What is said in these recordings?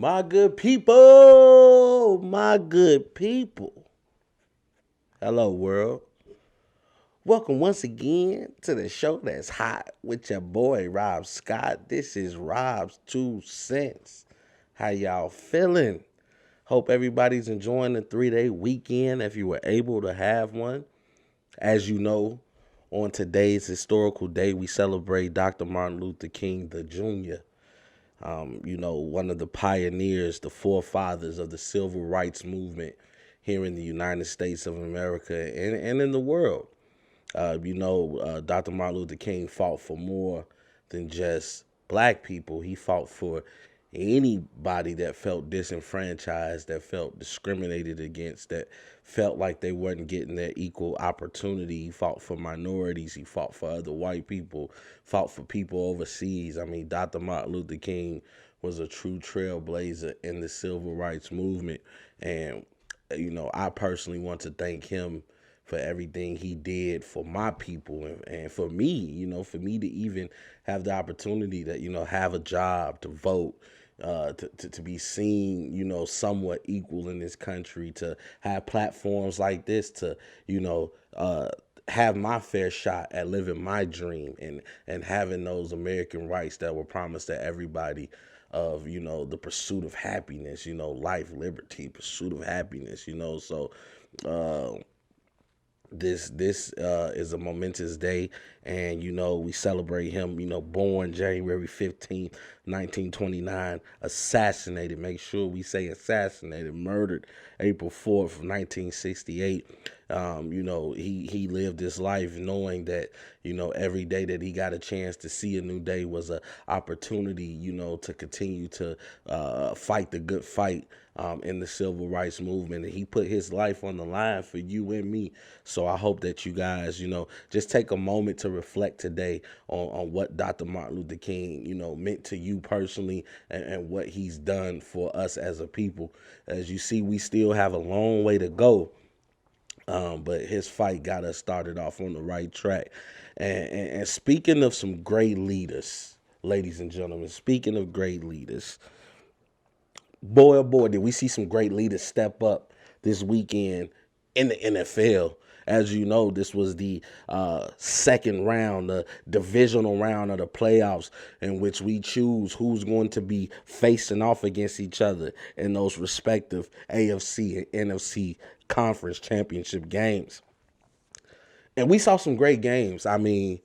My good people, my good people. Hello, world. Welcome once again to the show that's hot with your boy Rob Scott. This is Robs2Cents. How y'all feeling? Hope everybody's enjoying the 3-day weekend if you were able to have one. As you know, on today's historical day, we celebrate Dr. Martin Luther King the Jr. One of the pioneers, the forefathers of the civil rights movement here in the United States of America and in the world. Dr. Martin Luther King fought for more than just black people. He fought for anybody that felt disenfranchised, that felt discriminated against, that felt like they weren't getting their equal opportunity. He fought for minorities. He fought for other white people, fought for people overseas. I mean, Dr. Martin Luther King was a true trailblazer in the civil rights movement. And, I personally want to thank him for everything he did for my people and for me, for me to even have the opportunity to, have a job, to vote, to be seen, somewhat equal in this country, to have platforms like this, to, have my fair shot at living my dream and having those American rights that were promised to everybody of, the pursuit of happiness, life, liberty, pursuit of happiness, so, this is a momentous day, and we celebrate him. Born January 15th, 1929, assassinated. Make sure we say assassinated, murdered April 4th, 1968. He lived his life knowing that every day that he got a chance to see a new day was an opportunity to continue to fight the good fight in the civil rights movement, and he put his life on the line for you and me. So I hope that you guys, just take a moment to reflect today on what Dr. Martin Luther King, meant to you personally, and what he's done for us as a people. As you see, we still have a long way to go. But his fight got us started off on the right track. And speaking of some great leaders, ladies and gentlemen, speaking of great leaders, boy, oh boy, did we see some great leaders step up this weekend in the NFL. As you know, this was the second round, the divisional round of the playoffs, in which we choose who's going to be facing off against each other in those respective AFC and NFC conference championship games. And we saw some great games. I mean,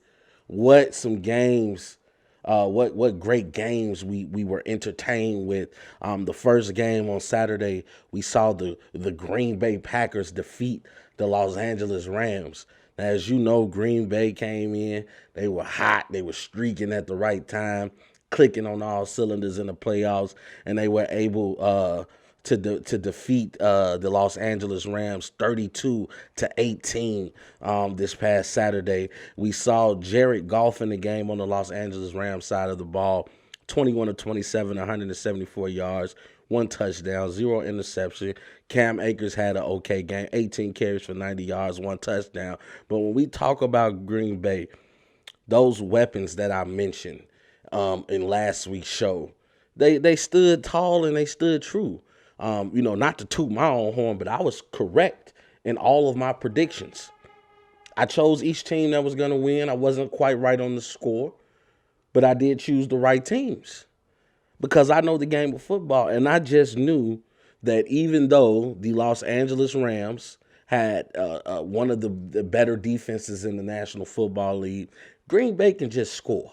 what some games what great games we were entertained with. The first game on Saturday, we saw the Green Bay Packers defeat the Los Angeles Rams. Now, as you know, Green Bay came in, they were hot, they were streaking at the right time, clicking on all cylinders in the playoffs, and they were able to defeat the Los Angeles Rams 32-18 this past Saturday. We saw Jared Goff in the game on the Los Angeles Rams side of the ball, 21-27, 174 yards, one touchdown, zero interception. Cam Akers had an okay game, 18 carries for 90 yards, one touchdown. But when we talk about Green Bay, those weapons that I mentioned in last week's show, they stood tall and they stood true. Not to toot my own horn, but I was correct in all of my predictions. I chose each team that was going to win. I wasn't quite right on the score, but I did choose the right teams because I know the game of football. And I just knew that even though the Los Angeles Rams had one of the better defenses in the National Football League, Green Bay can just score.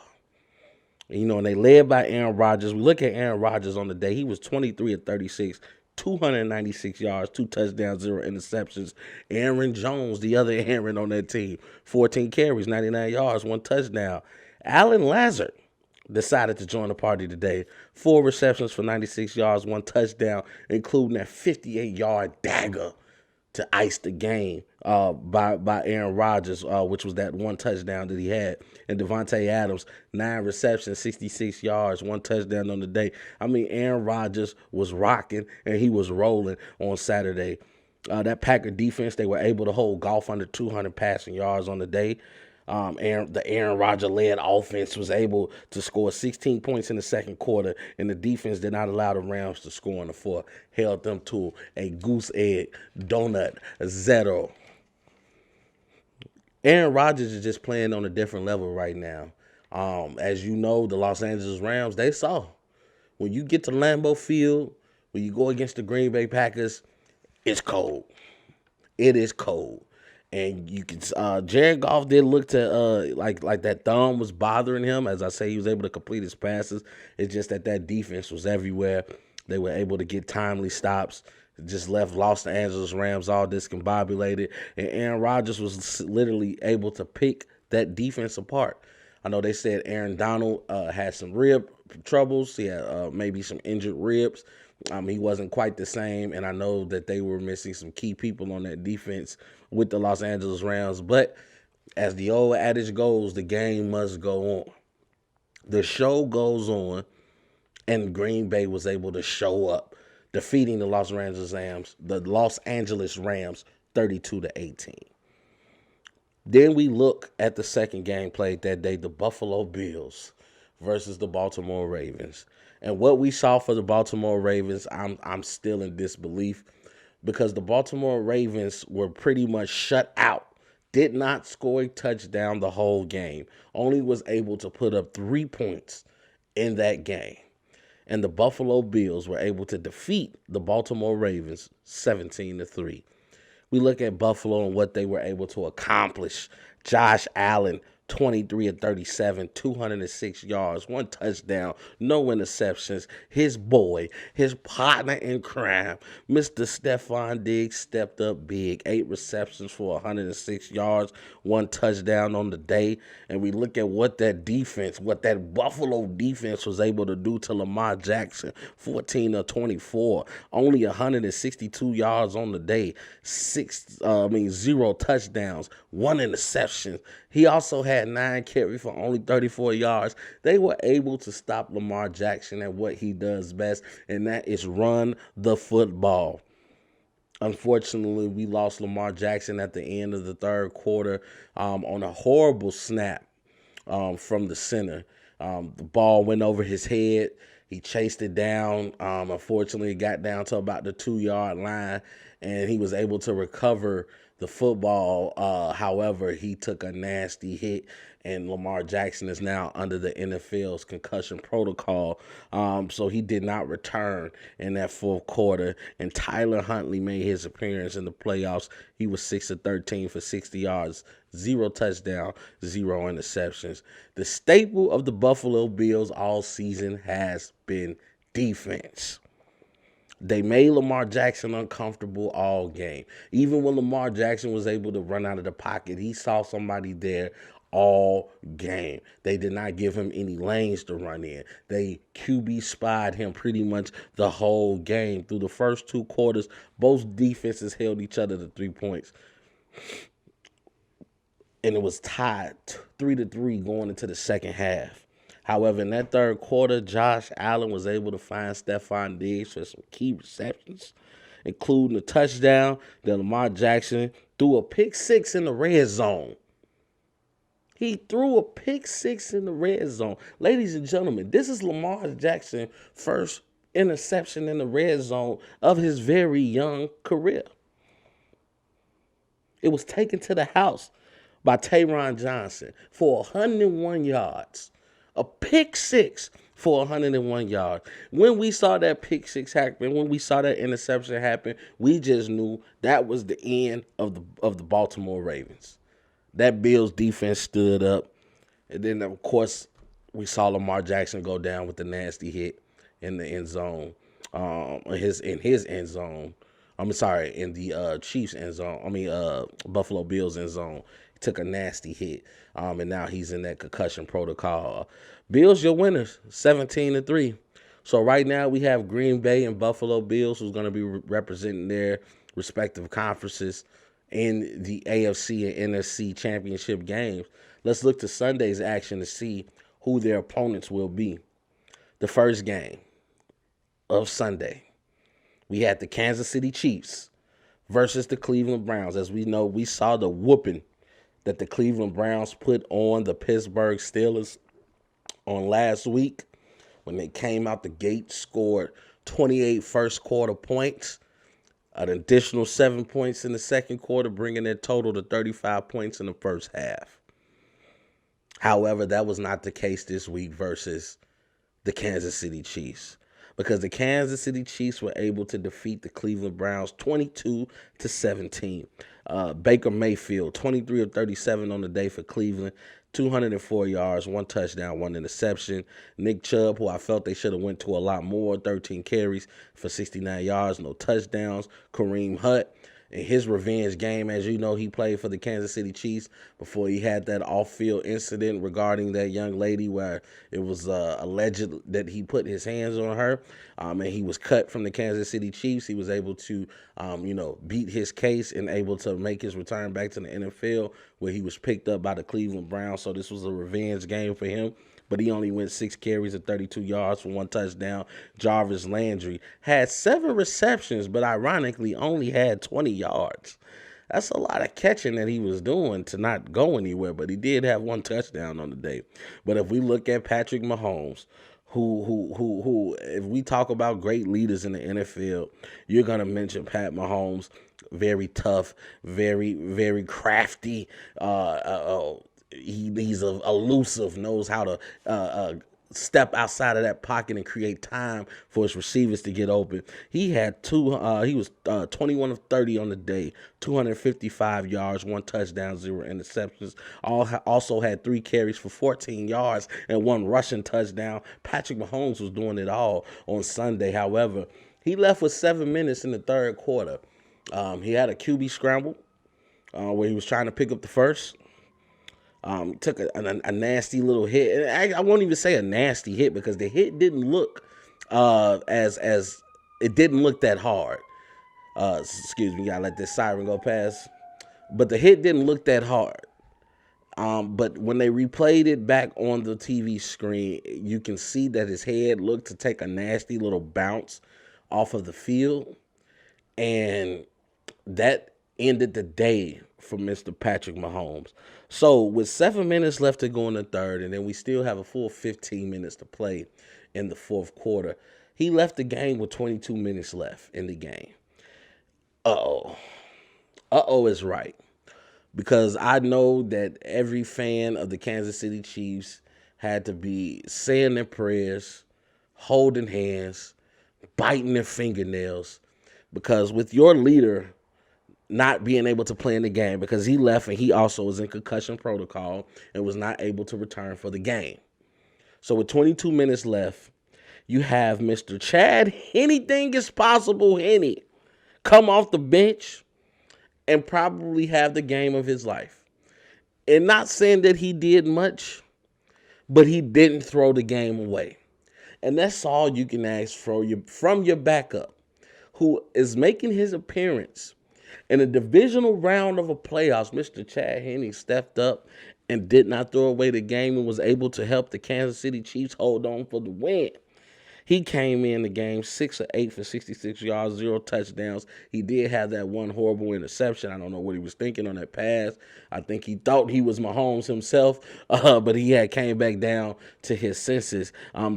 And they led by Aaron Rodgers. We look at Aaron Rodgers on the day. He was 23-36, 296 yards, two touchdowns, zero interceptions. Aaron Jones, the other Aaron on that team, 14 carries, 99 yards, one touchdown. Alan Lazard decided to join the party today. 4 receptions for 96 yards, one touchdown, including that 58-yard dagger to ice the game by Aaron Rodgers, which was that one touchdown that he had. And Devontae Adams, 9 receptions, 66 yards, one touchdown on the day. I mean, Aaron Rodgers was rocking, and he was rolling on Saturday. That Packer defense, they were able to hold Goff under 200 passing yards on the day. The Aaron Rodgers-led offense was able to score 16 points in the second quarter, and the defense did not allow the Rams to score in the fourth. Held them to a goose egg donut 0. Aaron Rodgers is just playing on a different level right now. As you know, the Los Angeles Rams, they saw when you get to Lambeau Field, when you go against the Green Bay Packers, it's cold. It is cold. And you can Jared Goff did look to like that thumb was bothering him. As I say, he was able to complete his passes. It's just that defense was everywhere. They were able to get timely stops. Just left Los Angeles Rams all discombobulated. And Aaron Rodgers was literally able to pick that defense apart. I know they said Aaron Donald had some rib troubles. He had maybe some injured ribs. He wasn't quite the same, and I know that they were missing some key people on that defense with the Los Angeles Rams. But as the old adage goes, the game must go on. The show goes on, and Green Bay was able to show up, defeating the Los Angeles Rams 32-18. Then we look at the second game played that day, the Buffalo Bills versus the Baltimore Ravens. And what we saw for the Baltimore Ravens, I'm still in disbelief, because the Baltimore Ravens were pretty much shut out. Did not score a touchdown the whole game. Only was able to put up 3 points in that game. And the Buffalo Bills were able to defeat the Baltimore Ravens 17-3. We look at Buffalo and what they were able to accomplish. Josh Allen, 23 of 37, 206 yards, 1 touchdown, no interceptions. His boy, his partner in crime, Mr. Stephon Diggs, stepped up big. 8 receptions for 106 yards, 1 touchdown on the day. And we look at what that Buffalo defense was able to do to Lamar Jackson, 14 of 24, only 162 yards on the day, 0 touchdowns, 1 interception. He also had 9 carries for only 34 yards. They were able to stop Lamar Jackson at what he does best, and that is run the football. Unfortunately, we lost Lamar Jackson at the end of the third quarter on a horrible snap from the center. The ball went over his head. He chased it down. Unfortunately, it got down to about the 2-yard line, and he was able to recover the football. However, he took a nasty hit, and Lamar Jackson is now under the NFL's concussion protocol. So he did not return in that fourth quarter. And Tyler Huntley made his appearance in the playoffs. He was 6 of 13 for 60 yards, 0 touchdown, 0 interceptions. The staple of the Buffalo Bills all season has been defense. They made Lamar Jackson uncomfortable all game. Even when Lamar Jackson was able to run out of the pocket, he saw somebody there all game. They did not give him any lanes to run in. They QB spied him pretty much the whole game. Through the first 2 quarters, both defenses held each other to 3 points. And it was tied 3-3 going into the second half. However, in that third quarter, Josh Allen was able to find Stephon Diggs for some key receptions, including a touchdown. Then Lamar Jackson threw a pick 6 in the red zone. He threw a pick 6 in the red zone. Ladies and gentlemen, this is Lamar Jackson's first interception in the red zone of his very young career. It was taken to the house by Taron Johnson for 101 yards. A pick 6 for 101 yards. When we saw that pick 6 happen, when we saw that interception happen, we just knew that was the end of the Baltimore Ravens. That Bills defense stood up. And then, of course, we saw Lamar Jackson go down with the nasty hit in the end zone. In his end zone. In the Chiefs end zone. Buffalo Bills end zone. He took a nasty hit. And now he's in that concussion protocol. Bills, your winners, 17-3. So right now we have Green Bay and Buffalo Bills, who's going to be representing their respective conferences in the AFC and NFC championship games. Let's look to Sunday's action to see who their opponents will be. The first game of Sunday, we had the Kansas City Chiefs versus the Cleveland Browns. As we know, we saw the whooping that the Cleveland Browns put on the Pittsburgh Steelers on last week when they came out the gate, scored 28 first quarter points, an additional 7 points in the second quarter, bringing their total to 35 points in the first half. However, that was not the case this week versus the Kansas City Chiefs, because the Kansas City Chiefs were able to defeat the Cleveland Browns 22-17. Baker Mayfield, 23 of 37 on the day for Cleveland, 204 yards, 1 touchdown, 1 interception. Nick Chubb, who I felt they should have went to a lot more, 13 carries for 69 yards, no touchdowns. Kareem Hunt, in his revenge game, as you know, he played for the Kansas City Chiefs before he had that off-field incident regarding that young lady where it was alleged that he put his hands on her, and he was cut from the Kansas City Chiefs. He was able to, beat his case and able to make his return back to the NFL, where he was picked up by the Cleveland Browns. So this was a revenge game for him. But he only went 6 carries at 32 yards for 1 touchdown. Jarvis Landry had 7 receptions, but ironically only had 20 yards. That's a lot of catching that he was doing to not go anywhere, but he did have 1 touchdown on the day. But if we look at Patrick Mahomes, who, if we talk about great leaders in the NFL, you're going to mention Pat Mahomes. Very tough, very, very crafty, he's elusive, knows how to step outside of that pocket and create time for his receivers to get open. He had he was 21 of 30 on the day, 255 yards, 1 touchdown, 0 interceptions. Also had 3 carries for 14 yards and 1 rushing touchdown. Patrick Mahomes was doing it all on Sunday. However, he left with 7 minutes in the third quarter. He had a QB scramble where he was trying to pick up the first. Took a nasty little hit. And I won't even say a nasty hit, because the hit didn't look as it didn't look that hard. Excuse me, gotta let this siren go past. But the hit didn't look that hard. But when they replayed it back on the TV screen, you can see that his head looked to take a nasty little bounce off of the field. And that ended the day for Mr. Patrick Mahomes. So with 7 minutes left to go in the third, and then we still have a full 15 minutes to play in the fourth quarter, he left the game with 22 minutes left in the game. Uh-oh is right. Because I know that every fan of the Kansas City Chiefs had to be saying their prayers, holding hands, biting their fingernails, because with your leader not being able to play in the game, because he left and he also was in concussion protocol and was not able to return for the game. So with 22 minutes left, you have Mr. Chad Anything is Possible Henny come off the bench and probably have the game of his life. And not saying that he did much, but he didn't throw the game away. And that's all you can ask for from your backup, who is making his appearance in a divisional round of a playoffs. Mr. Chad Henne stepped up and did not throw away the game and was able to help the Kansas City Chiefs hold on for the win. He came in the game 6 of 8 for 66 yards, 0 touchdowns. He did have that 1 horrible interception. I don't know what he was thinking on that pass. I think he thought he was Mahomes himself, but he had came back down to his senses.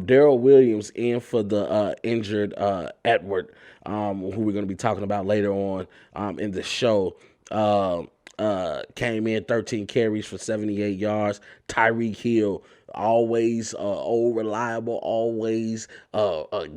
Darrell Williams in for the injured Edward, who we're going to be talking about later on in the show. Came in 13 carries for 78 yards. Tyreek Hill, always old reliable, always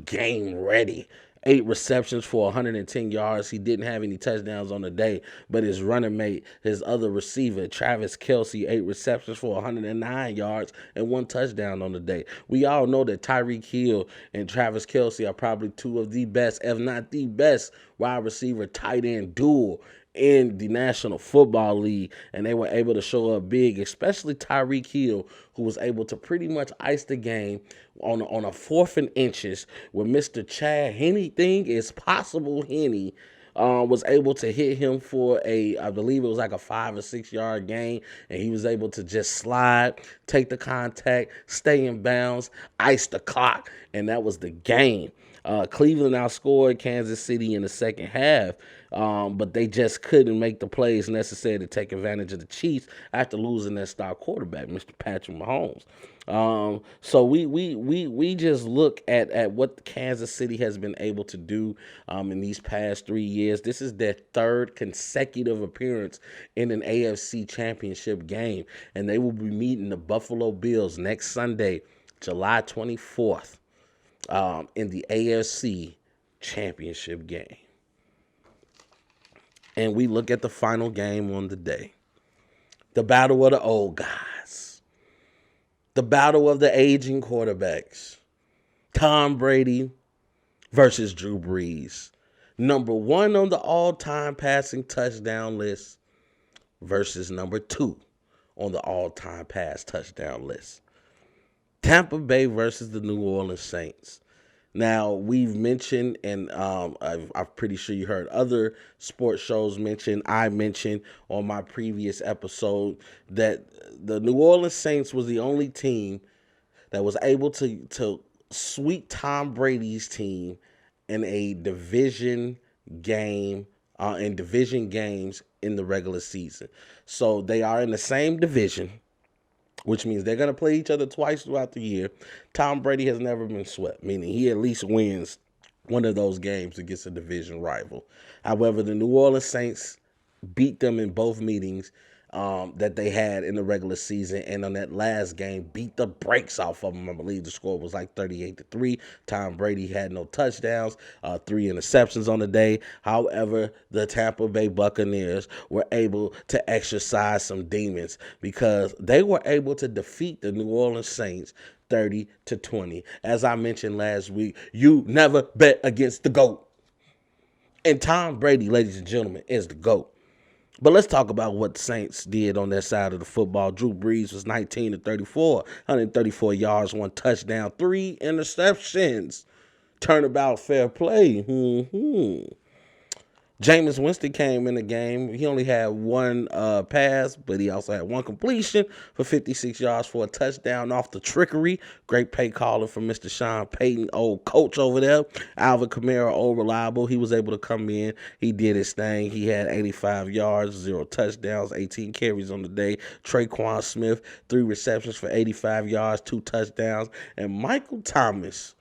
game ready. 8 receptions for 110 yards. He didn't have any touchdowns on the day, but his running mate, his other receiver, Travis Kelce, 8 receptions for 109 yards and 1 touchdown on the day. We all know that Tyreek Hill and Travis Kelce are probably 2 of the best, if not the best, wide receiver tight end duo in the National Football League, and they were able to show up big, especially Tyreek Hill, who was able to pretty much ice the game on a 4th and inches, where Mr. Chad Anything is Possible Henny was able to hit him for I believe it was like a 5 or 6 yard gain, and he was able to just slide, take the contact, stay in bounds, ice the clock, and that was the game. Cleveland outscored Kansas City in the second half, but they just couldn't make the plays necessary to take advantage of the Chiefs after losing their star quarterback, Mr. Patrick Mahomes. So we just look at what Kansas City has been able to do in these past 3 years. This is their third consecutive appearance in an AFC championship game, and they will be meeting the Buffalo Bills next Sunday, July 24th, in the AFC championship game. And we look at the final game on the day. The battle of the old guys. The battle of the aging quarterbacks. Tom Brady versus Drew Brees. Number 1 on the all-time passing touchdown list versus number 2 on the all-time pass touchdown list. Tampa Bay versus the New Orleans Saints. Now, we've mentioned, and I'm pretty sure you heard other sports shows mention, I mentioned on my previous episode, that the New Orleans Saints was the only team that was able to sweep Tom Brady's team in a division game, in division games in the regular season. So they are in the same division, which means they're going to play each other twice throughout the year. Tom Brady has never been swept, meaning he at least wins one of those games against a division rival. However, the New Orleans Saints beat them in both meetings that they had in the regular season, and on that last game beat the brakes off of them. I believe the score was like 38-3. Tom Brady had no touchdowns, 3 interceptions on the day. However, the Tampa Bay Buccaneers were able to exercise some demons because they were able to defeat the New Orleans Saints 30-20. As I mentioned last week, you never bet against the GOAT. And Tom Brady, ladies and gentlemen, is the GOAT. But let's talk about what the Saints did on their side of the football. Drew Brees was 19-34, 134 yards, 1 touchdown, 3 interceptions. Turnabout fair play. Jameis Winston came in the game. He only had 1 pass, but he also had 1 completion for 56 yards for a touchdown off the trickery. Great play calling from Mr. Sean Payton, old coach over there. Alvin Kamara, old reliable. He was able to come in. He did his thing. He had 85 yards, 0 touchdowns, 18 carries on the day. Traquan Smith, 3 receptions for 85 yards, 2 touchdowns. And Michael Thomas.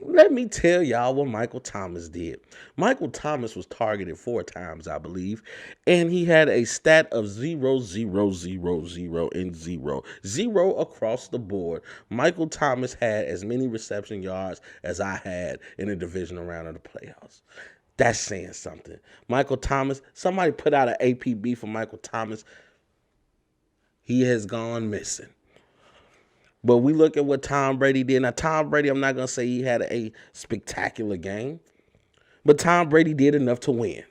Let me tell y'all what Michael Thomas did. Michael Thomas was targeted 4 times, I believe, and he had a stat of 0, 0, 0, 0, and 0. 0 across the board. Michael Thomas had as many reception yards as I had in the divisional round of the playoffs. That's saying something. Michael Thomas, somebody put out an APB for Michael Thomas. He has gone missing. But we look at what Tom Brady did. Now, Tom Brady, I'm not going to say he had a spectacular game, but Tom Brady did enough to win.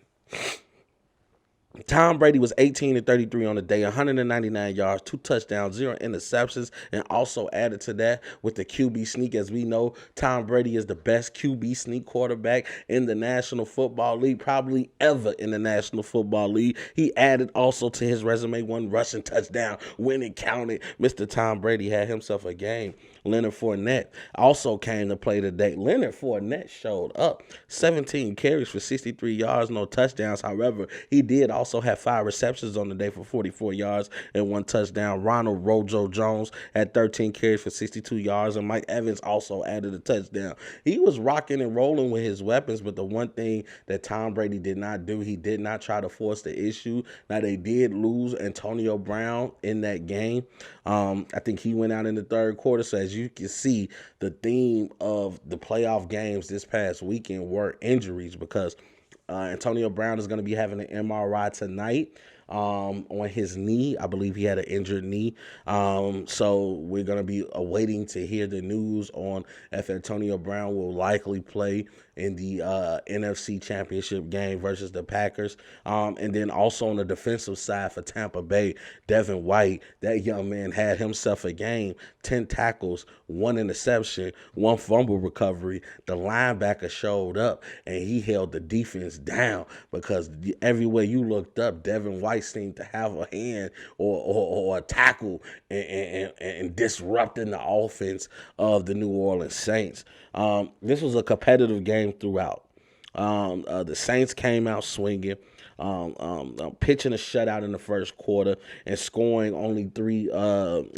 Tom Brady was 18-33 on the day, 199 yards, 2 touchdowns, 0 interceptions, and also added to that with the QB sneak. As we know, Tom Brady is the best QB sneak quarterback in the National Football League, probably ever in the National Football League. He added also to his resume 1 rushing touchdown when it counted. Mr. Tom Brady had himself a game. Leonard Fournette also came to play today. Leonard Fournette showed up. 17 carries for 63 yards, no touchdowns. However, he did also have 5 receptions on the day for 44 yards and 1 touchdown. Ronald Rojo Jones had 13 carries for 62 yards, and Mike Evans also added a touchdown. He was rocking and rolling with his weapons, but the one thing that Tom Brady did not do, he did not try to force the issue. Now, they did lose Antonio Brown in that game. I think he went out in the third quarter, so as you can see, the theme of the playoff games this past weekend were injuries because Antonio Brown is going to be having an MRI tonight on his knee. I believe he had an injured knee. So we're going to be awaiting to hear the news on if Antonio Brown will likely play in the NFC Championship game versus the Packers. And then also on the defensive side for Tampa Bay, Devin White, that young man had himself a game, 10 tackles, 1 interception, 1 fumble recovery. The linebacker showed up and he held the defense down because everywhere you looked up, Devin White might seem to have a hand or a tackle and disrupting the offense of the New Orleans Saints. This was a competitive game throughout. The Saints came out swinging, pitching a shutout in the first quarter and scoring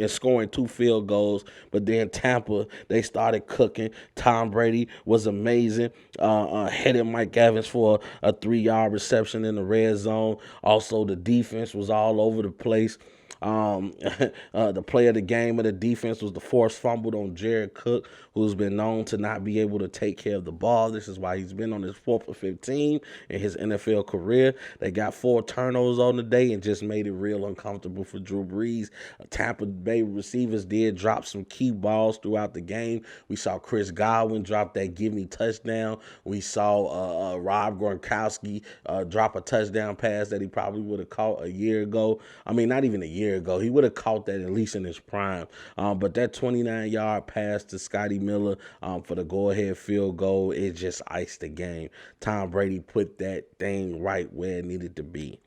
scoring 2 field goals. But then Tampa, they started cooking. Tom Brady was amazing, hitting Mike Evans for a 3-yard reception in the red zone. Also, the defense was all over the place. The play of the game of the defense was the forced fumble on Jared Cook, who's been known to not be able to take care of the ball. This is why he's been on his 4th or 5th team in his NFL career. They got 4 turnovers on the day and just made it real uncomfortable for Drew Brees. Tampa Bay receivers did drop some key balls throughout the game. We saw Chris Godwin drop that give-me touchdown. We saw Rob Gronkowski drop a touchdown pass that he probably would have caught a year ago. I mean, not even a year ago. He would have caught that at least in his prime. But that 29-yard pass to Scotty Miller for the go-ahead field goal, it just iced the game. Tom Brady put that thing right where it needed to be.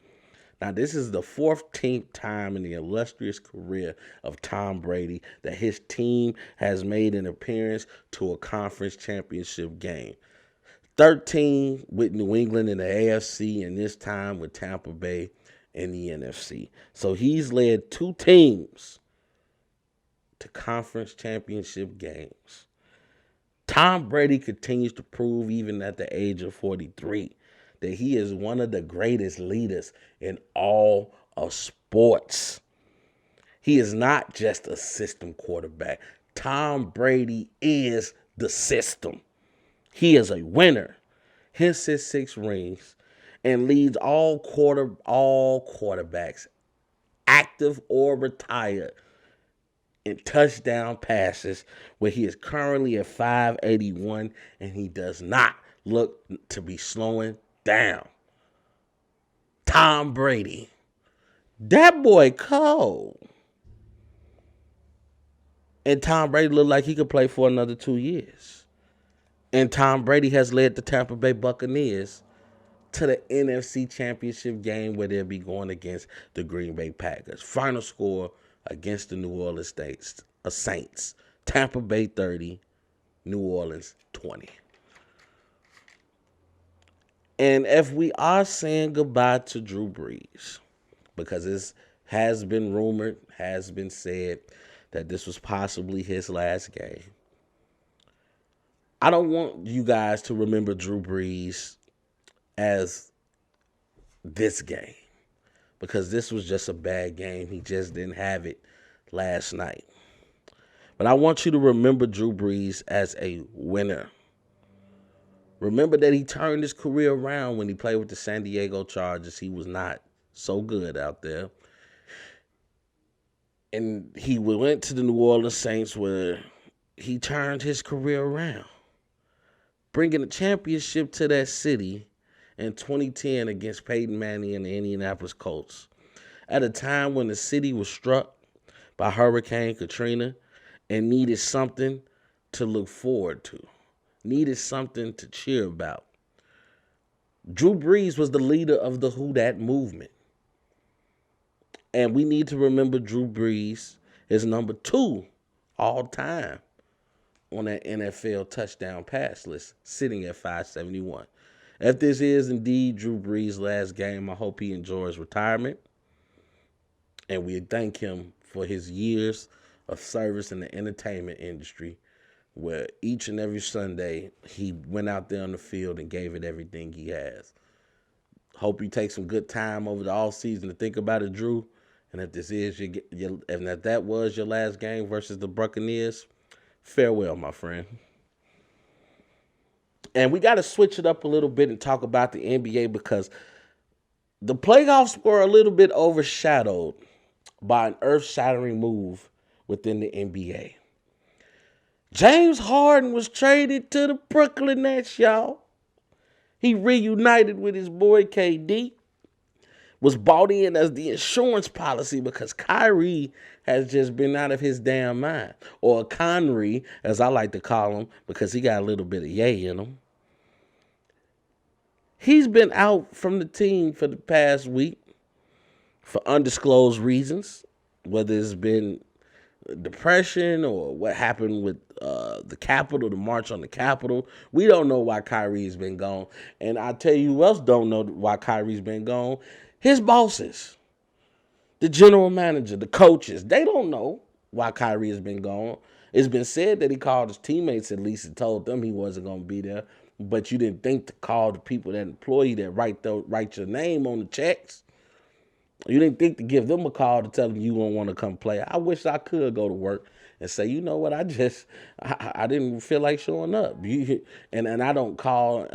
Now, this is the 14th time in the illustrious career of Tom Brady that his team has made an appearance to a conference championship game. 13 with New England in the AFC, and this time with Tampa Bay in the NFC. So he's led 2 teams to conference championship games. Tom Brady continues to prove, even at the age of 43, that he is one of the greatest leaders in all of sports. He is not just a system quarterback. Tom Brady is the system. He is a winner, hence his 6 rings, and leads all quarterbacks, active or retired, in touchdown passes, where he is currently at 581, and he does not look to be slowing down. Tom Brady, that boy cold. And Tom Brady looked like he could play for another 2 years. And Tom Brady has led the Tampa Bay Buccaneers to the NFC Championship game, where they'll be going against the Green Bay Packers. Final score against the New Orleans Saints. Tampa Bay 30, New Orleans 20. And if we are saying goodbye to Drew Brees, because it has been rumored, has been said that this was possibly his last game, I don't want you guys to remember Drew Brees as this game, because this was just a bad game. He just didn't have it last night. But I want you to remember Drew Brees as a winner. Remember that he turned his career around when he played with the San Diego Chargers. He was not so good out there. And he went to the New Orleans Saints, where he turned his career around, bringing a championship to that city in 2010 against Peyton Manning and the Indianapolis Colts, at a time when the city was struck by Hurricane Katrina and needed something to look forward to, needed something to cheer about. Drew Brees was the leader of the Who Dat movement. And we need to remember Drew Brees is number 2 all time on that NFL touchdown pass list, sitting at 571. If this is indeed Drew Brees' last game, I hope he enjoys retirement. And we thank him for his years of service in the entertainment industry, where each and every Sunday he went out there on the field and gave it everything he has. Hope you take some good time over the offseason to think about it, Drew. And if this is and if that was your last game versus the Buccaneers, farewell, my friend. And we got to switch it up a little bit and talk about the NBA, because the playoffs were a little bit overshadowed by an earth-shattering move within the NBA. James Harden was traded to the Brooklyn Nets, y'all. He reunited with his boy KD, was bought in as the insurance policy because Kyrie has just been out of his damn mind. Or Conry, as I like to call him, because he got a little bit of yay in him. He's been out from the team for the past week. for undisclosed reasons, whether it's been depression or what happened with the Capitol, the march on the Capitol. We don't know why Kyrie's been gone. And I tell you who else don't know why Kyrie's been gone. His bosses, the general manager, the coaches, they don't know why Kyrie has been gone. It's been said that he called his teammates at least and told them he wasn't going to be there. But you didn't think to call the people that employ you that write your name on the checks. You didn't think to give them a call to tell them you don't want to come play. I wish I could go to work and say, you know what, I didn't feel like showing up. And I don't call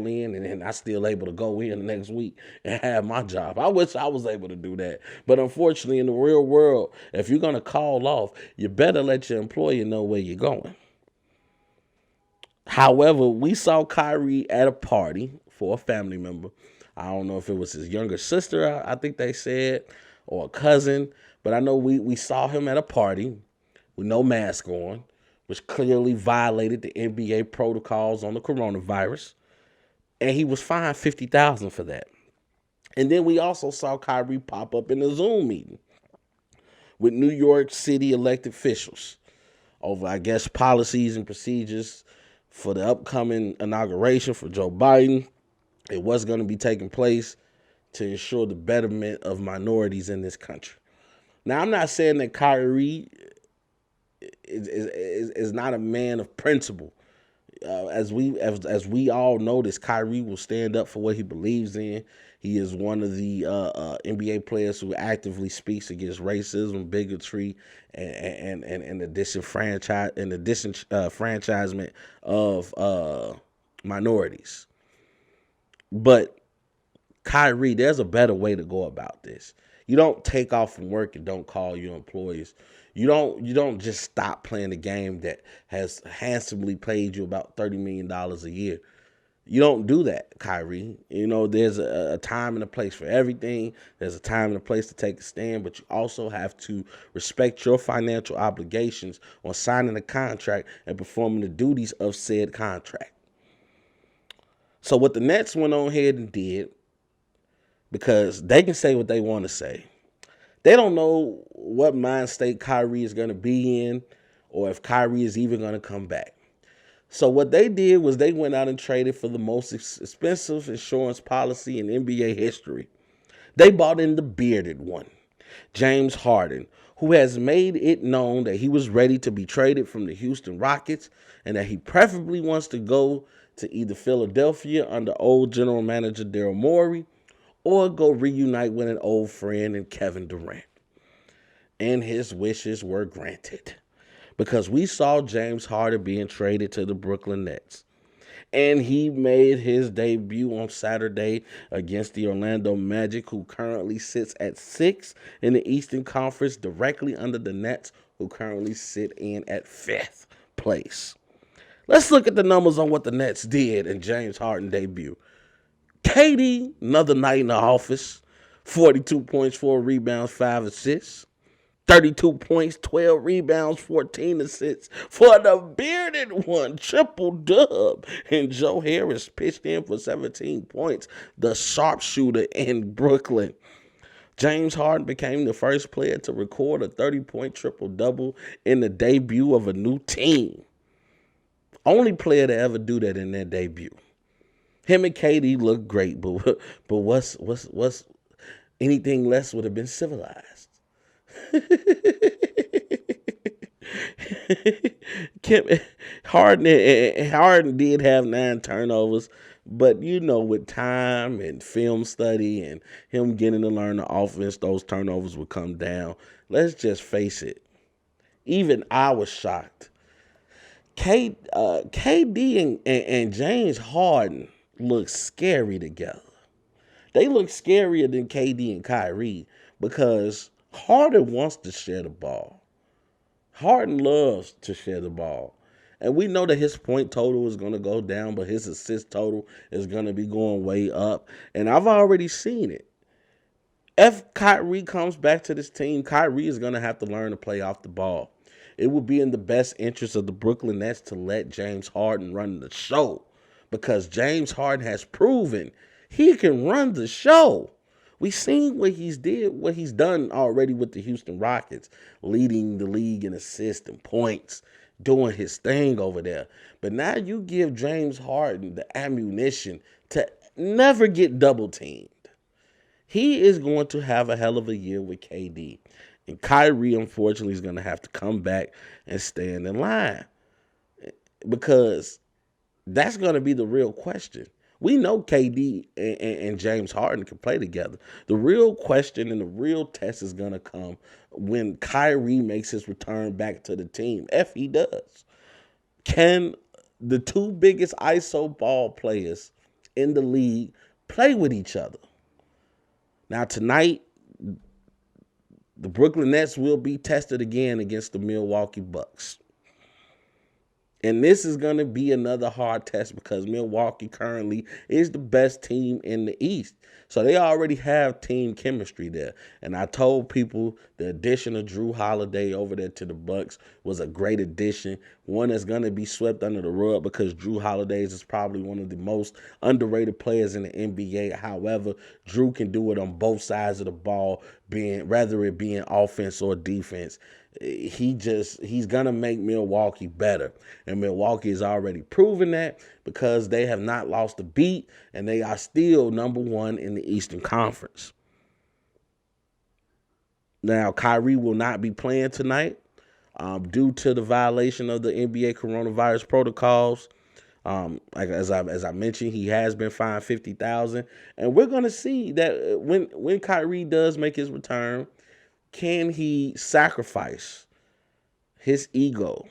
in and I still able to go in the next week and have my job. I wish I was able to do that. But unfortunately, in the real world, if you're going to call off, you better let your employer know where you're going. However, we saw Kyrie at a party for a family member. I don't know if it was his younger sister, I think they said, or a cousin. But I know we saw him at a party with no mask on, which clearly violated the NBA protocols on the coronavirus. And he was fined $50,000 for that. And then we also saw Kyrie pop up in a Zoom meeting with New York City elected officials over, I guess, policies and procedures for the upcoming inauguration for Joe Biden. It was going to be taking place to ensure the betterment of minorities in this country. Now, I'm not saying that Kyrie is not a man of principle. As we all notice, Kyrie will stand up for what he believes in. He is one of the NBA players who actively speaks against racism, bigotry, and the disenfranchisement of minorities. But Kyrie, there's a better way to go about this. You don't take off from work and don't call your employees. You don't just stop playing the game that has handsomely paid you about $30 million a year. You don't do that, Kyrie. You know, there's a time and a place for everything. There's a time and a place to take a stand, but you also have to respect your financial obligations on signing a contract and performing the duties of said contract. So what the Nets went on ahead and did, because they can say what they want to say. They don't know what mind state Kyrie is going to be in or if Kyrie is even going to come back. So what they did was they went out and traded for the most expensive insurance policy in NBA history. They bought in the bearded one, James Harden, who has made it known that he was ready to be traded from the Houston Rockets and that he preferably wants to go to either Philadelphia under old general manager Daryl Morey or go reunite with an old friend in Kevin Durant. And his wishes were granted because we saw James Harden being traded to the Brooklyn Nets. And he made his debut on Saturday against the Orlando Magic, who currently sits at 6 in the Eastern Conference, directly under the Nets, who currently sit in at 5th place. Let's look at the numbers on what the Nets did in James Harden debut. KD, another night in the office, 42 points, 4 rebounds, 5 assists. 32 points, 12 rebounds, 14 assists for the bearded one, triple dub. And Joe Harris pitched in for 17 points, the sharpshooter in Brooklyn. James Harden became the first player to record a 30-point triple-double in the debut of a new team. Only player to ever do that in their debut. Him and KD look great, but what's anything less would have been civilized. Harden did have 9 turnovers, but you know, with time and film study and him getting to learn the offense, those turnovers would come down. Let's just face it. Even I was shocked. KD and James Harden look scary together. They look scarier than KD and Kyrie because Harden wants to share the ball. Harden loves to share the ball. And we know that his point total is going to go down, but his assist total is going to be going way up. And I've already seen it. If Kyrie comes back to this team, Kyrie is going to have to learn to play off the ball. It would be in the best interest of the Brooklyn Nets to let James Harden run the show because James Harden has proven he can run the show. We seen what he's done already with the Houston Rockets, leading the league in assists and points, doing his thing over there. But now you give James Harden the ammunition to never get double teamed. He is going to have a hell of a year with KD. And Kyrie, unfortunately, is going to have to come back and stand in line because that's going to be the real question. We know KD and James Harden can play together. The real question and the real test is going to come when Kyrie makes his return back to the team, if he does. Can the two biggest ISO ball players in the league play with each other? Now, tonight, the Brooklyn Nets will be tested again against the Milwaukee Bucks. And this is going to be another hard test because Milwaukee currently is the best team in the East. So they already have team chemistry there. And I told people the addition of Jrue Holiday over there to the Bucs was a great addition. One that's going to be swept under the rug because Jrue Holiday is probably one of the most underrated players in the NBA. However, Jrue can do it on both sides of the ball, whether it be offense or defense. He's gonna make Milwaukee better, and Milwaukee has already proven that because they have not lost a beat and they are still number one in the Eastern Conference. Now, Kyrie will not be playing tonight due to the violation of the NBA coronavirus protocols. Like as I mentioned, he has been fined $50,000, and we're gonna see that when Kyrie does make his return. Can he sacrifice his ego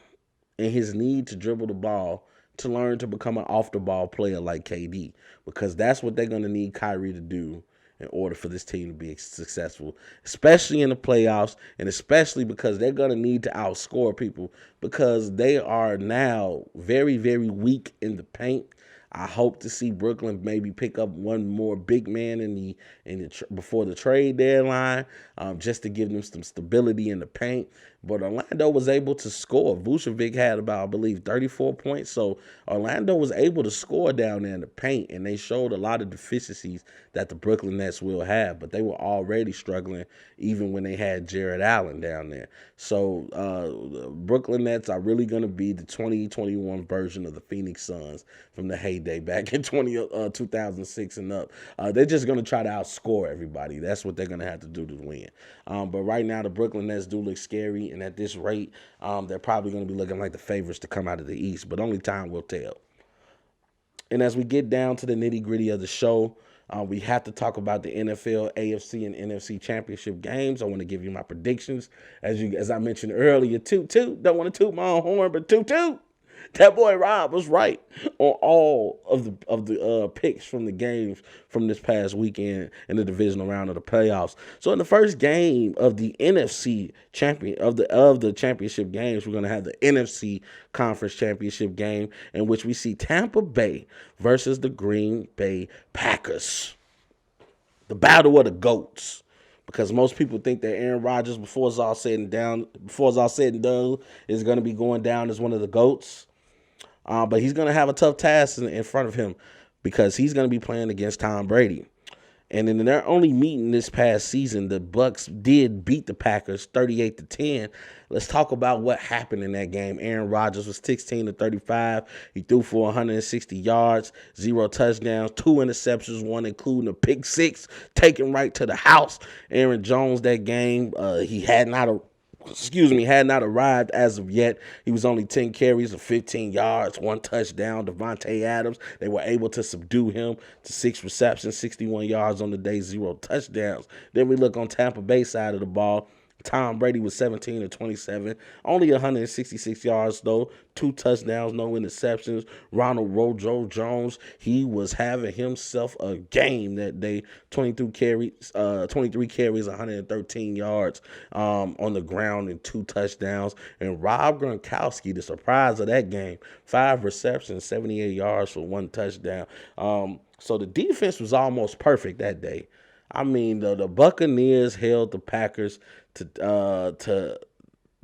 and his need to dribble the ball to learn to become an off-the-ball player like KD? Because that's what they're going to need Kyrie to do in order for this team to be successful, especially in the playoffs, and especially because they're going to need to outscore people because they are now very, very weak in the paint. I hope to see Brooklyn maybe pick up one more big man before the trade deadline, just to give them some stability in the paint. But Orlando was able to score. Vucevic had about, I believe, 34 points. So Orlando was able to score down there in the paint, and they showed a lot of deficiencies that the Brooklyn Nets will have. But they were already struggling even when they had Jared Allen down there. So the Brooklyn Nets are really going to be the 2021 version of the Phoenix Suns from the heyday back in 2006 and up. They're just going to try to outscore everybody. That's what they're going to have to do to win. But right now, the Brooklyn Nets do look scary, and at this rate, they're probably going to be looking like the favorites to come out of the East, but only time will tell. And as we get down to the nitty-gritty of the show, we have to talk about the NFL, AFC, and NFC championship games. I want to give you my predictions. As I mentioned earlier, toot. Don't want to toot my own horn, but toot. That boy Rob was right on all of the picks from the games from this past weekend in the divisional round of the playoffs. So in the first game of the NFC champion of the championship games, we're going to have the NFC conference championship game in which we see Tampa Bay versus the Green Bay Packers. The battle of the GOATs. Because most people think that Aaron Rodgers, before it's all said and done, is going to be going down as one of the GOATs. But he's going to have a tough task in front of him because he's going to be playing against Tom Brady. And in their only meeting this past season, the Bucs did beat the Packers 38-10. Let's talk about what happened in that game. Aaron Rodgers was 16-35. He threw for 160 yards, 0 touchdowns, 2 interceptions, 1 including a pick six, taken right to the house. Aaron Jones that game, he had not arrived as of yet. He was only 10 carries of 15 yards, 1 touchdown. Devontae Adams, they were able to subdue him to 6 receptions, 61 yards on the day, 0 touchdowns. Then we look on Tampa Bay side of the ball. Tom Brady was 17-27, only 166 yards though, 2 touchdowns, no interceptions. Ronald Rojo Jones, he was having himself a game that day. 23 carries, 113 yards on the ground and 2 touchdowns. And Rob Gronkowski, the surprise of that game, 5 receptions, 78 yards for 1 touchdown. So the defense was almost perfect that day. I mean, the Buccaneers held the Packers to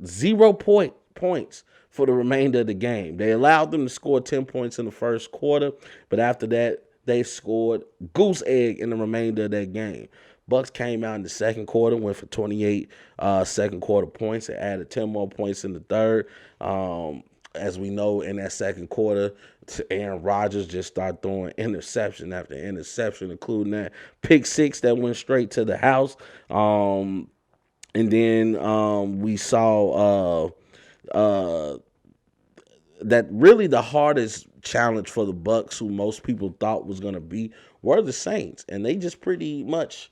0 points for the remainder of the game. They allowed them to score 10 points in the first quarter, but after that, they scored goose egg in the remainder of that game. Bucs came out in the second quarter, went for 28 second quarter points, and added 10 more points in the third. As we know, in that second quarter, Aaron Rodgers just started throwing interception after interception, including that pick six that went straight to the house. And then we saw that really the hardest challenge for the Bucs, who most people thought was going to be, were the Saints, and they just pretty much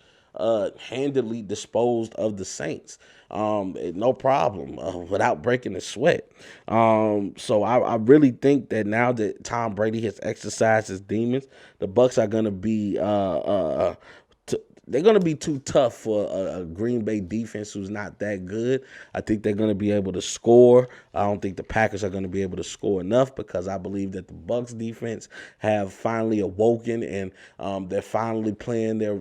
handily disposed of the Saints, no problem, without breaking a sweat. So I really think that now that Tom Brady has exercised his demons, the Bucs are going to be they're going to be too tough for a Green Bay defense who's not that good. I think they're going to be able to score. I don't think the Packers are going to be able to score enough, because I believe that the Bucs defense have finally awoken, and they're finally playing they're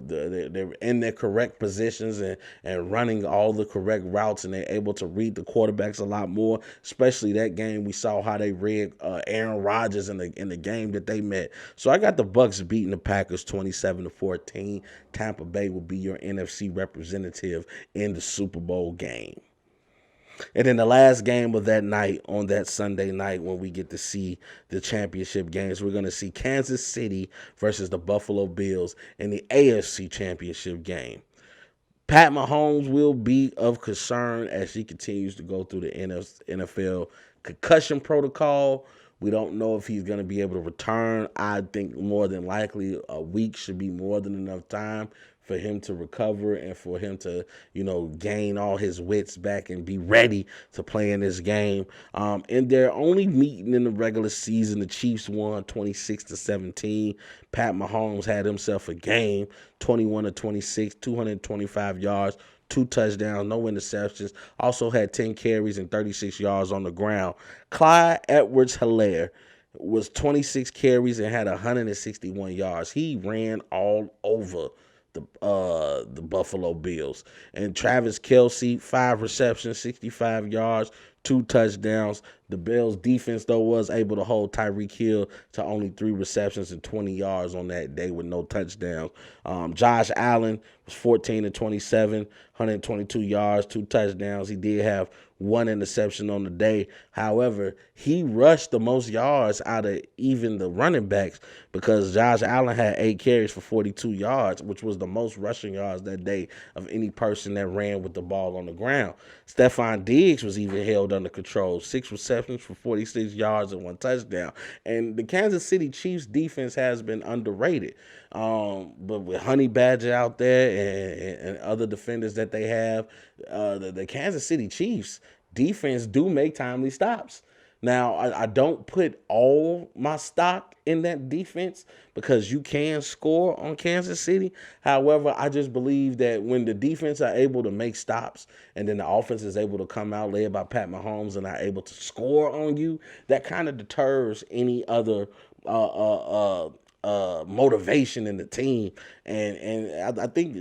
in their correct positions and running all the correct routes, and they're able to read the quarterbacks a lot more. Especially that game, we saw how they read Aaron Rodgers in the game that they met. So I got the Bucs beating the Packers 27-14. Tampa Bay will be your NFC representative in the Super Bowl game. And then the last game of that night, on that Sunday night, when we get to see the championship games, we're going to see Kansas City versus the Buffalo Bills in the AFC championship game. Pat Mahomes will be of concern as he continues to go through the NFL concussion protocol. We don't know if he's going to be able to return. I think more than likely a week should be more than enough time for him to recover and for him to, gain all his wits back and be ready to play in this game. In their only meeting in the regular season, the Chiefs won 26-17. Pat Mahomes had himself a game, 21-26, 225 yards, 2 touchdowns, no interceptions. Also had 10 carries and 36 yards on the ground. Clyde Edwards-Helaire was 26 carries and had 161 yards. He ran all over the Buffalo Bills. And Travis Kelce, 5 receptions, 65 yards, 2 touchdowns. The Bills defense, though, was able to hold Tyreek Hill to only 3 receptions and 20 yards on that day with no touchdowns. Josh Allen was 14-27, 122 yards, 2 touchdowns. He did have 1 interception on the day. However, he rushed the most yards out of even the running backs, because Josh Allen had 8 carries for 42 yards, which was the most rushing yards that day of any person that ran with the ball on the ground. Stephon Diggs was even held under control, 6 receptions for 46 yards and 1 touchdown. And the Kansas City Chiefs defense has been underrated. But with Honey Badger out there and other defenders that they have, the Kansas City Chiefs defense do make timely stops. Now, I don't put all my stock in that defense, because you can score on Kansas City. However, I just believe that when the defense are able to make stops and then the offense is able to come out led by Pat Mahomes and are able to score on you, that kind of deters any other motivation in the team. And I think,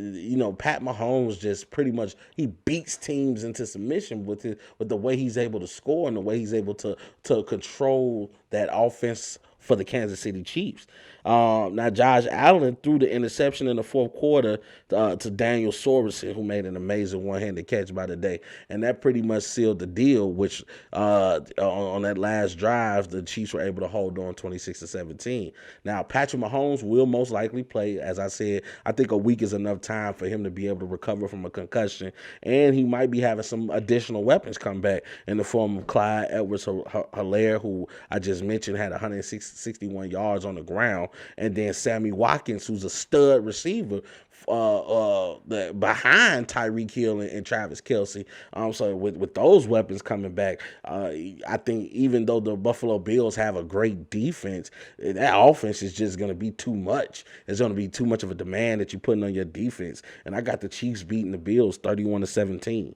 Pat Mahomes just pretty much, he beats teams into submission with the way he's able to score and the way he's able to control that offense for the Kansas City Chiefs. Now, Josh Allen threw the interception in the fourth quarter to Daniel Sorensen, who made an amazing one-handed catch by the day. And that pretty much sealed the deal, which on that last drive, the Chiefs were able to hold on 26-17. Now, Patrick Mahomes will most likely play. As I said, I think a week is enough time for him to be able to recover from a concussion. And he might be having some additional weapons come back in the form of Clyde Edwards-Helaire, who I just mentioned had 161 yards on the ground. And then Sammy Watkins, who's a stud receiver behind Tyreek Hill and Travis Kelce. So with those weapons coming back, I think even though the Buffalo Bills have a great defense, that offense is just going to be too much. It's going to be too much of a demand that you're putting on your defense. And I got the Chiefs beating the Bills 31-17.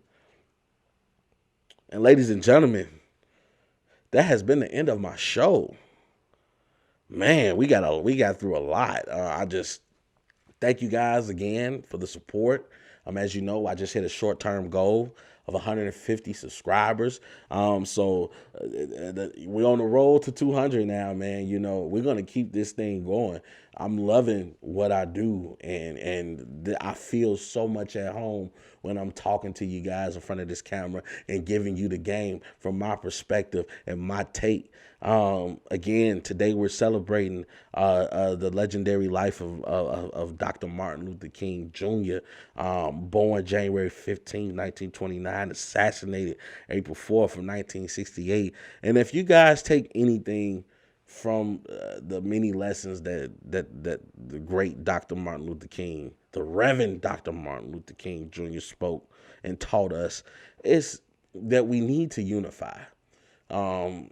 And ladies and gentlemen, that has been the end of my show. Man, we got through a lot. I just thank you guys again for the support. As you know, I just hit a short-term goal of 150 subscribers. So we're on the road to 200 now, man. We're going to keep this thing going. I'm loving what I do, and I feel so much at home when I'm talking to you guys in front of this camera and giving you the game from my perspective and my take. Again, today we're celebrating the legendary life of Dr. Martin Luther King Jr., born January 15, 1929, assassinated April 4th of 1968. And if you guys take anything from the many lessons that the great Dr. Martin Luther King, the Reverend Dr. Martin Luther King Jr. spoke and taught us, is that we need to unify. Um,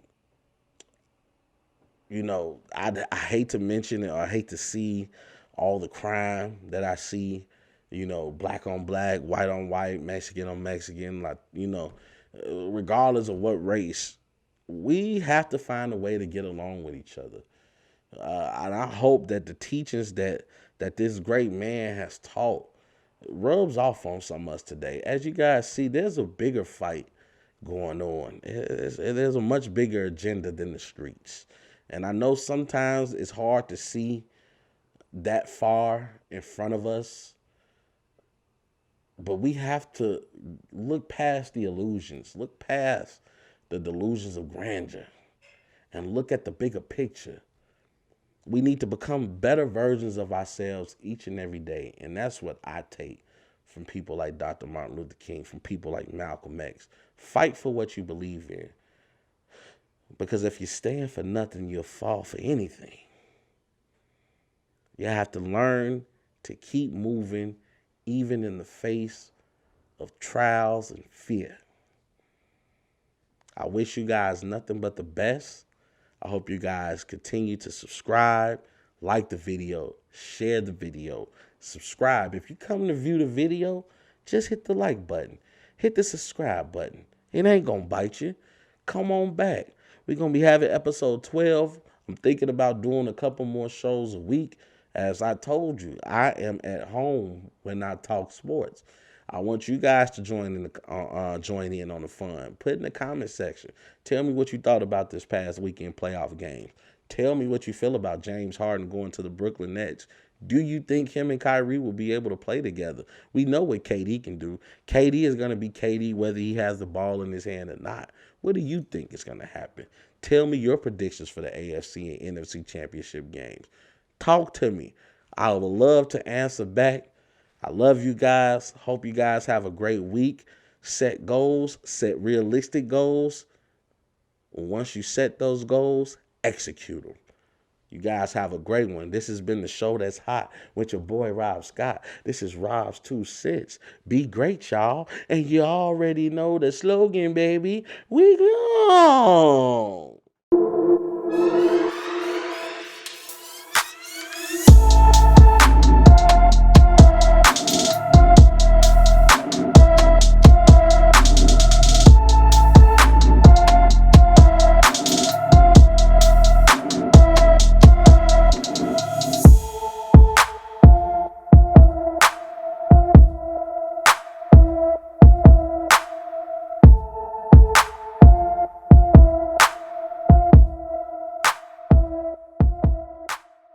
I hate to mention it, or I hate to see all the crime that I see, black on black, white on white, Mexican on Mexican, like, regardless of what race, we have to find a way to get along with each other. And I hope that the teachings that this great man has taught rubs off on some of us today. As you guys see, there's a bigger fight going on. There's a much bigger agenda than the streets. And I know sometimes it's hard to see that far in front of us, but we have to look past the illusions, look past the delusions of grandeur, and look at the bigger picture. We need to become better versions of ourselves each and every day. And that's what I take from people like Dr. Martin Luther King, from people like Malcolm X. Fight for what you believe in. Because if you stand for nothing, you'll fall for anything. You have to learn to keep moving, even in the face of trials and fear. I wish you guys nothing but the best. I hope you guys continue to subscribe, like the video, share the video, subscribe. If you come to view the video, just hit the like button. Hit the subscribe button. It ain't going to bite you. Come on back. We're going to be having episode 12. I'm thinking about doing a couple more shows a week. As I told you, I am at home when I talk sports. I want you guys to join in on the fun. Put in the comment section. Tell me what you thought about this past weekend playoff games. Tell me what you feel about James Harden going to the Brooklyn Nets. Do you think him and Kyrie will be able to play together? We know what KD can do. KD is going to be KD whether he has the ball in his hand or not. What do you think is going to happen? Tell me your predictions for the AFC and NFC championship games. Talk to me. I would love to answer back. I love you guys. Hope you guys have a great week. Set goals, set realistic goals. Once you set those goals, execute them. You guys have a great one. This has been the show that's hot with your boy Rob Scott. This is Robs2Cents. Be great, y'all. And you already know the slogan, baby. We gone.